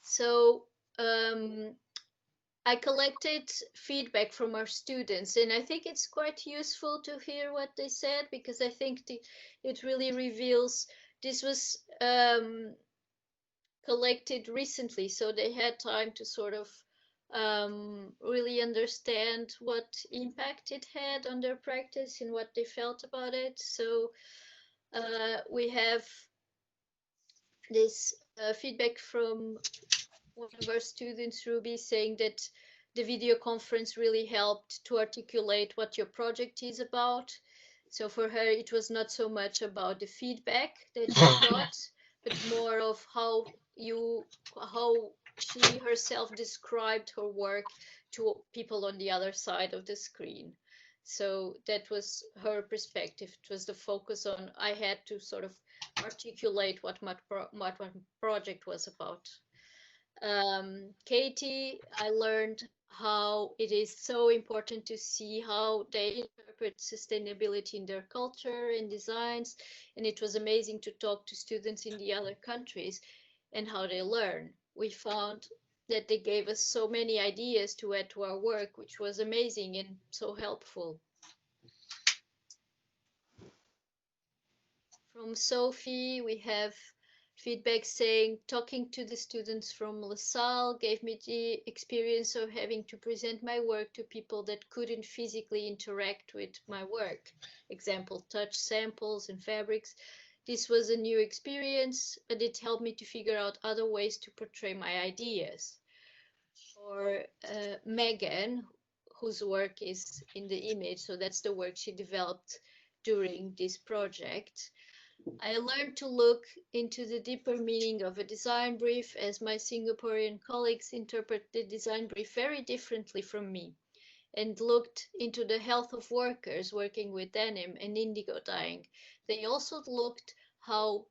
So I collected feedback from our students, and I think it's quite useful to hear what they said, because I think it really reveals this was collected recently, so they had time to sort of really understand what impact it had on their practice and what they felt about it. So we have this feedback from one of our students, Ruby, saying that the video conference really helped to articulate what your project is about. So for her, it was not so much about the feedback that she got, but more of how she herself described her work to people on the other side of the screen. So that was her perspective. It was the focus on, I had to sort of articulate what my project was about. Katie, I learned how it is so important to see how they interpret sustainability in their culture and designs. And it was amazing to talk to students in the other countries and how they learn. We found that they gave us so many ideas to add to our work, which was amazing and so helpful. From Sophie, we have feedback saying, talking to the students from LaSalle gave me the experience of having to present my work to people that couldn't physically interact with my work. Example, touch samples and fabrics. This was a new experience, but it helped me to figure out other ways to portray my ideas. Or Megan, whose work is in the image, so that's the work she developed during this project. I learned to look into the deeper meaning of a design brief, as my Singaporean colleagues interpret the design brief very differently from me, and looked into the health of workers working with denim and indigo dyeing. They also looked how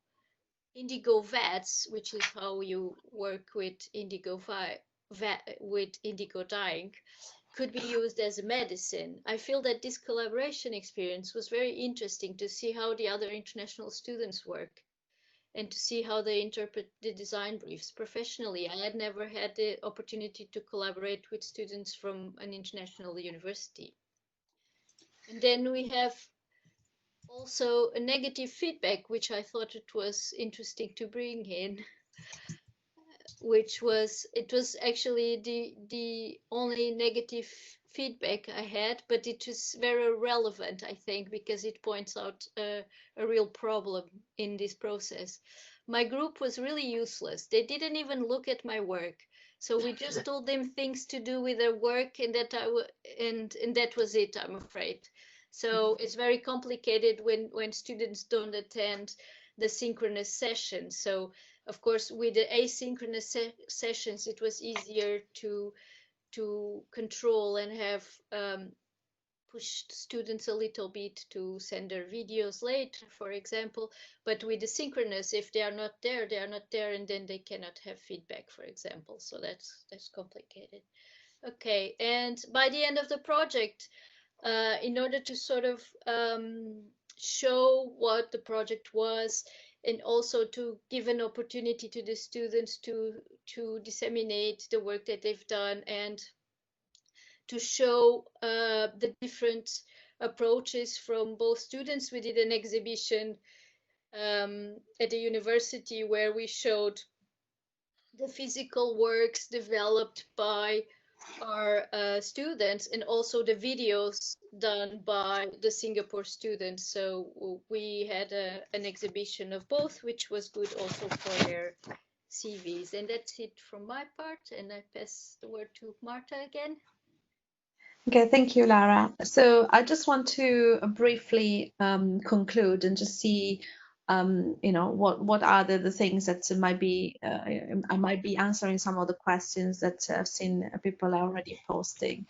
indigo vats, which is how you work with indigo dyeing, could be used as a medicine. I feel that this collaboration experience was very interesting to see how the other international students work and to see how they interpret the design briefs professionally. I had never had the opportunity to collaborate with students from an international university. And then we have also a negative feedback, which I thought it was interesting to bring in. which was actually the only negative feedback I had, but it was very relevant, I think, because it points out a real problem in this process. My group was really useless. They didn't even look at my work. So we just told them things to do with their work, and and that was it, I'm afraid. So it's very complicated when students don't attend the synchronous sessions. So of course, with the asynchronous sessions, it was easier to control and have pushed students a little bit to send their videos later, for example. But with the synchronous, if they are not there, they are not there, and then they cannot have feedback, for example. So that's complicated. Okay, and by the end of the project, in order to sort of show what the project was, and also to give an opportunity to the students to disseminate the work that they've done, and to show the different approaches from both students. We did an exhibition at the university where we showed the physical works developed by our students, and also the videos done by the Singapore students. So we had an exhibition of both, which was good also for their CVs. And that's it from my part, and I pass the word to Marta again. Okay, thank you, Lara. So I just want to briefly conclude and just see, what are the things that might be I might be answering some of the questions that I've seen people are already posting.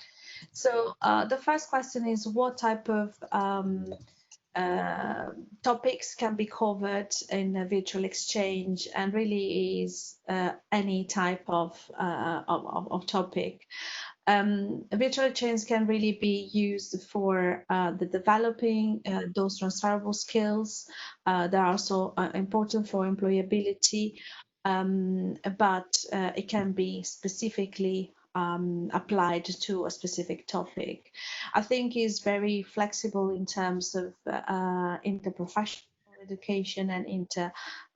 So the first question is, what type of topics can be covered in a virtual exchange, and really is any type of topic. Virtual exchange can really be used for the developing those transferable skills. They are also important for employability, but it can be specifically applied to a specific topic. I think is very flexible in terms of interprofessional education and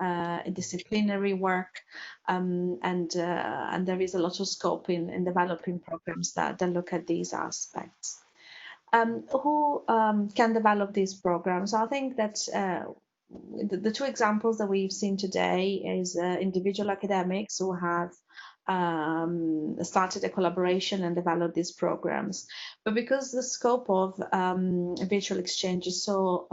interdisciplinary work, and there is a lot of scope in developing programs that look at these aspects. Who can develop these programs? I think that the two examples that we've seen today is individual academics who have started a collaboration and developed these programs. But because the scope of virtual exchange is so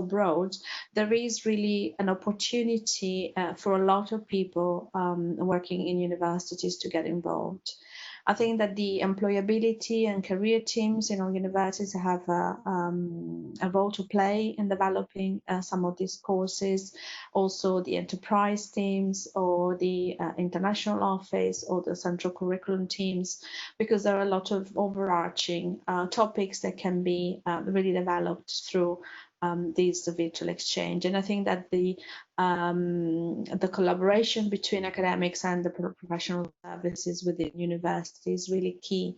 broad, there is really an opportunity for a lot of people working in universities to get involved. I think that the employability and career teams in our universities have a role to play in developing some of these courses. Also, the enterprise teams or the international office or the central curriculum teams, because there are a lot of overarching topics that can be really developed through this virtual exchange. And I think that the collaboration between academics and the professional services within university is really key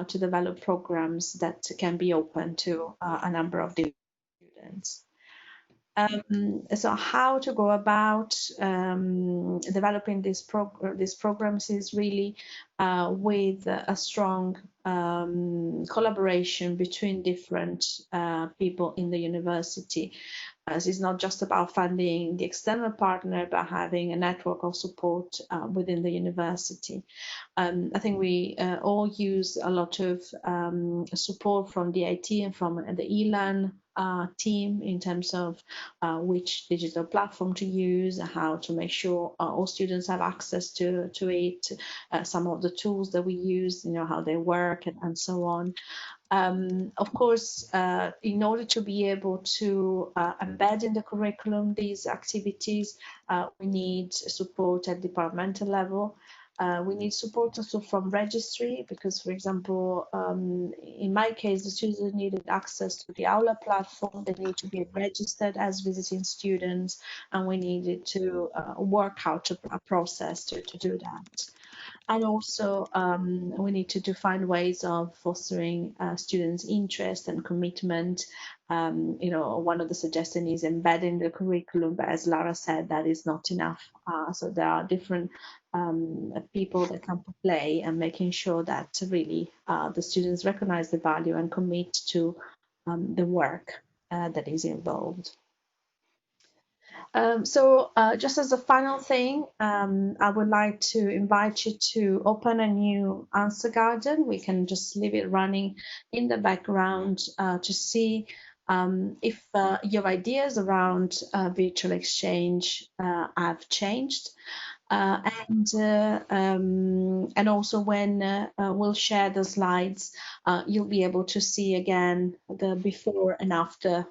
to develop programs that can be open to a number of different students. So how to go about developing these programs is really with a strong collaboration between different people in the university. As it's not just about funding the external partner, but having a network of support within the university. I think we all use a lot of support from the IT and from the ELAN team in terms of which digital platform to use, how to make sure all students have access to it, some of the tools that we use, how they work, and so on. Of course, in order to be able to embed in the curriculum these activities, we need support at departmental level. We need support also from registry, because, for example, in my case, the students needed access to the Aula platform. They need to be registered as visiting students, and we needed to work out a process to do that. And also we need to find ways of fostering students' interest and commitment. You know, one of the suggestions is embedding the curriculum, but as Lara said, that is not enough. So there are different people that come to play, and making sure that really the students recognize the value and commit to the work that is involved. So just as a final thing, I would like to invite you to open a new answer garden. We can just leave it running in the background to see if your ideas around virtual exchange have changed. And also when we'll share the slides, you'll be able to see again the before and after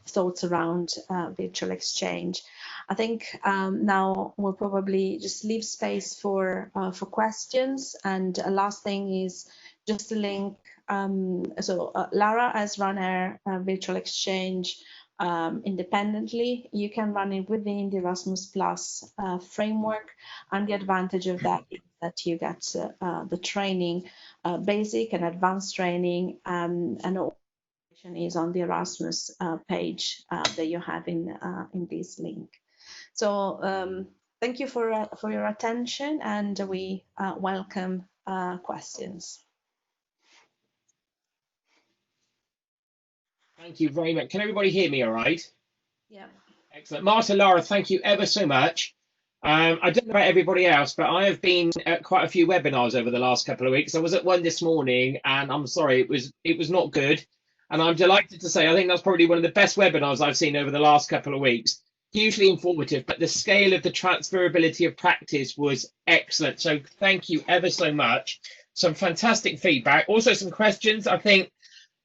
thoughts around virtual exchange. I think now we'll probably just leave space for questions. And a last thing is just a link. Lara has run her virtual exchange independently. You can run it within the Erasmus Plus framework, and the advantage of that is that you get the training, basic and advanced training, and all is on the Erasmus page that you have in this link. So thank you for your attention, and we welcome questions. Thank you very much. Can everybody hear me all right? Yeah. Excellent. Marta, Lara, thank you ever so much. I don't know about everybody else, but I have been at quite a few webinars over the last couple of weeks. I was at one this morning, and I'm sorry, it was not good. And I'm delighted to say I think that's probably one of the best webinars I've seen over the last couple of weeks. Hugely informative, but the scale of the transferability of practice was excellent. So thank you ever so much. Some fantastic feedback. Also some questions, I think,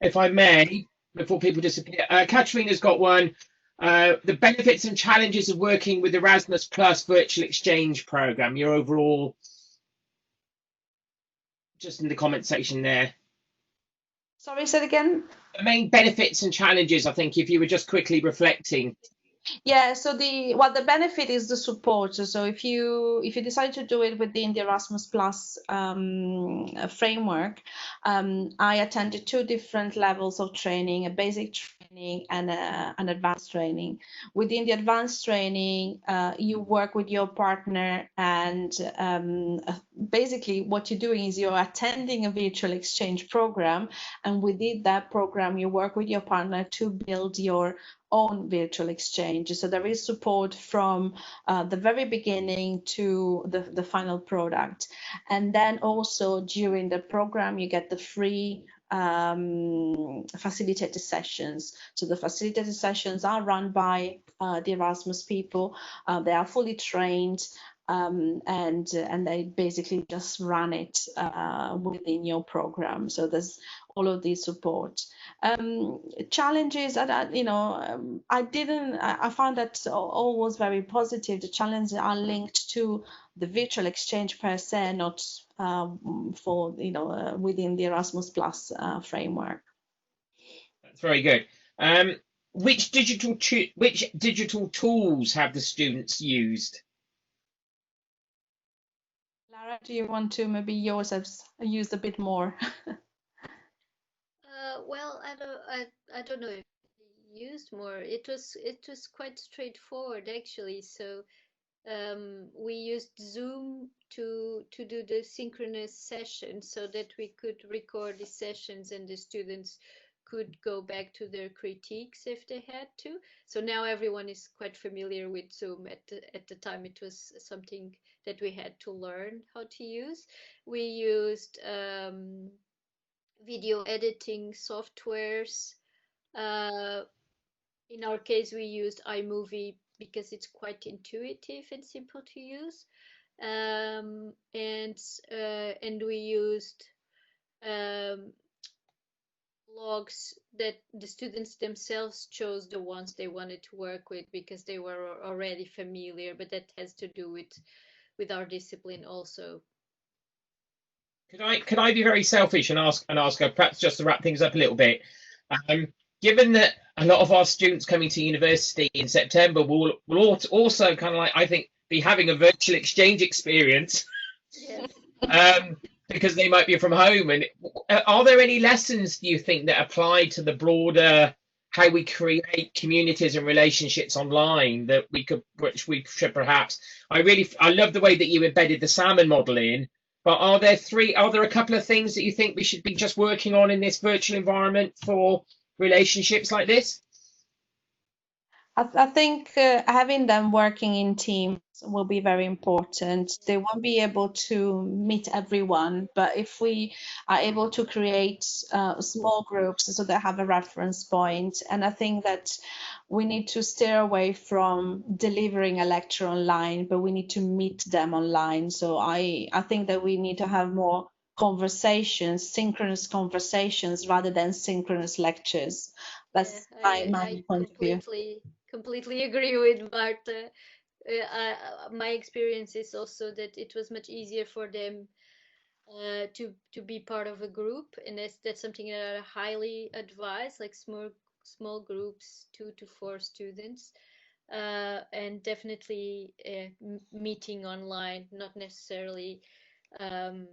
if I may, before people disappear. Katrina's got one. The benefits and challenges of working with Erasmus Plus Virtual Exchange Program, your overall, just in the comment section there. Sorry, say it again. The main benefits and challenges, I think, if you were just quickly reflecting. Yeah, so the benefit is the support. So if you decide to do it within the Erasmus Plus framework, I attended 2 different levels of training: a basic training and an advanced training. Within the advanced training, you work with your partner, and basically what you're doing is you're attending a virtual exchange program, and within that program you work with your partner to build your own virtual exchange. So there is support from the very beginning to the final product. And then also during the program, you get the free facilitated sessions. So the facilitated sessions are run by the Erasmus people. They are fully trained. And they basically just run it within your program. So there's all of these support. Challenges that I found that all was very positive. The challenges are linked to the virtual exchange per se, not for within the Erasmus Plus framework. That's very good. Which digital tools have the students used? Lara, do you want to, maybe yours has used a bit more? Well, I don't know if I used more. It was quite straightforward actually. So we used Zoom to do the synchronous session, so that we could record the sessions and the students could go back to their critiques if they had to. So now everyone is quite familiar with Zoom. At the time, it was something that we had to learn how to use. We used video editing softwares. In our case, we used iMovie because it's quite intuitive and simple to use. And we used blogs that the students themselves chose, the ones they wanted to work with, because they were already familiar, but that has to do with our discipline also. Could I be very selfish and ask her, perhaps just to wrap things up a little bit? Given that a lot of our students coming to university in September will also kind of like, I think, be having a virtual exchange experience, Yes. because they might be from home. And are there any lessons, do you think, that apply to the broader how we create communities and relationships online that which we should perhaps? I love the way that you embedded the salmon model in. But are there a couple of things that you think we should be just working on in this virtual environment for relationships like this? I think having them working in teams will be very important. They won't be able to meet everyone, but if we are able to create small groups so they have a reference point, and I think that we need to steer away from delivering a lecture online, but we need to meet them online. So I think that we need to have more conversations, synchronous conversations rather than synchronous lectures. That's my I point of view. completely agree with Marta. My experience is also that it was much easier for them to be part of a group, and that's something that I highly advise, like small groups, 2 to 4 students, and definitely meeting online, not necessarily um,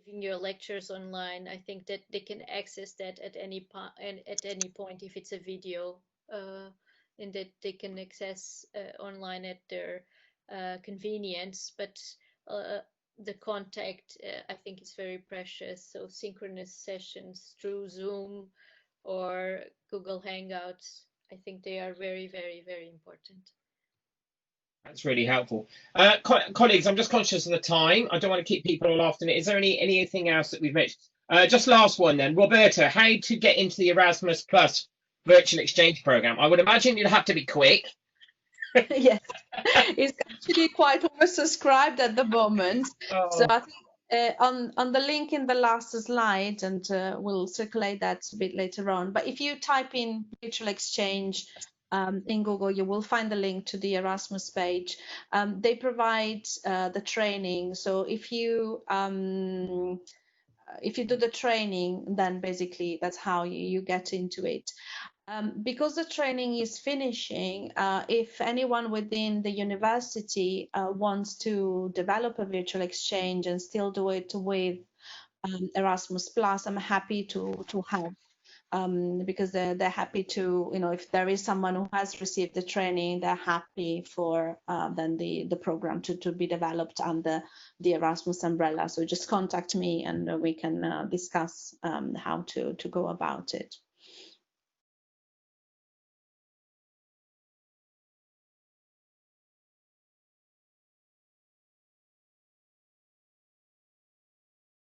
giving your lectures online. I think that they can access that at any point if it's a video, and that they can access online at their convenience. But uh, the contact, I think, is very precious. So synchronous sessions through Zoom or Google Hangouts, I think they are very, very, very important. That's really helpful. Colleagues, I'm just conscious of the time. I don't want to keep people all afternoon. Is there anything else that we've mentioned? Just last one then. Roberta, how to get into the Erasmus Plus virtual exchange program? I would imagine you'd have to be quick. Yes, it's actually quite oversubscribed at the moment. So Oh, I think on the link in the last slide, and we'll circulate that a bit later on. But if you type in virtual exchange in Google, you will find the link to the Erasmus page. They provide the training. So if you do the training, then basically that's how you get into it. Because the training is finishing, if anyone within the university wants to develop a virtual exchange and still do it with Erasmus Plus, I'm happy to help. Because they're happy to, if there is someone who has received the training, they're happy for then the program to be developed under the Erasmus umbrella. So just contact me and we can discuss how to go about it.